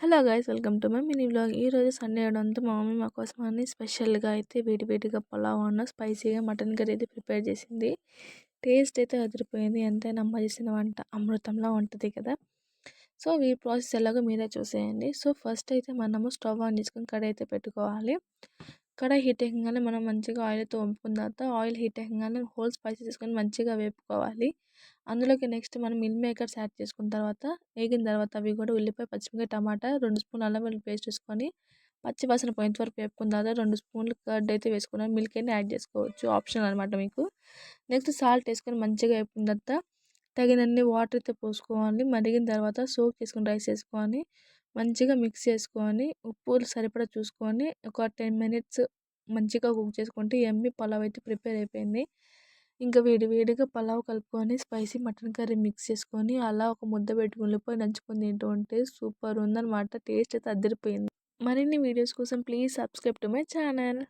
Hello guys, welcome to my mini vlog. ఈరోజు Sunday అవడంతో మా మమ్మీ మా కోసం అన్ని స్పెషల్గా అయితే వేడిగా పులావ్ అన్న స్పైసీగా మటన్ కర్రీ అయితే ప్రిపేర్ చేసింది. టేస్ట్ అయితే అదిరిపోయింది. ఎంతైనా అమ్మ చేసిన వంట అమృతంలా ఉంటుంది కదా. సో ఈ ప్రాసెస్ ఎలాగో మీరే చూసేయండి. సో ఫస్ట్ అయితే మనము స్టవ్ ఆన్ చేసుకొని కడాయి అయితే పెట్టుకోవాలి. కడాయి హీట్ ఎక్కగానే మనం మంచిగా ఆయిల్తో వంపుకున్న తర్వాత ఆయిల్ హీట్ ఎక్కగానే హోల్ స్పైసెస్ తీసుకొని మంచిగా వేపుకోవాలి. అందులోకి నెక్స్ట్ మనం మిల్ మేకర్స్ యాడ్ చేసుకున్న తర్వాత వేగిన తర్వాత అవి కూడా ఉల్లిపాయ, పచ్చిమిరపకాయ, టమాటా, 2 స్పూన్లు అల్లం వెల్లుల్లి పేస్ట్ వేసుకొని పచ్చి వాసన పోయేంత వరకు వేపుకున్న తర్వాత 2 స్పూన్లు కర్డ్ అయితే వేసుకున్నాను. మిల్క్ అయినా యాడ్ చేసుకోవచ్చు, ఆప్షనల్ అనమాట మీకు. నెక్స్ట్ సాల్ట్ వేసుకొని మంచిగా వేపుకున్న తర్వాత తగినన్ని వాటర్ అయితే పోసుకోవాలి. మరిగిన తర్వాత సోక్ చేసుకుని రైస్ వేసుకొని మంచిగా మిక్స్ చేసుకొని ఉప్పు సరిపడా చూసుకొని ఒక 10 మినిట్స్ మంచిగా కుక్ చేసుకుంటే ఎమ్మి పలావ్ అయితే ప్రిపేర్ అయిపోయింది. ఇంకా వేడిగా పలావ్ కలుపుకొని స్పైసీ మటన్ కర్రీ మిక్స్ చేసుకొని అలా ఒక ముద్ద పెట్టుకుని ఉల్లిపాయ నంచుకొని తింటూ ఉంటే సూపర్ ఉందన్నమాట. టేస్ట్ అయితే అదిరిపోయింది. మరిన్ని వీడియోస్ కోసం please subscribe to my channel.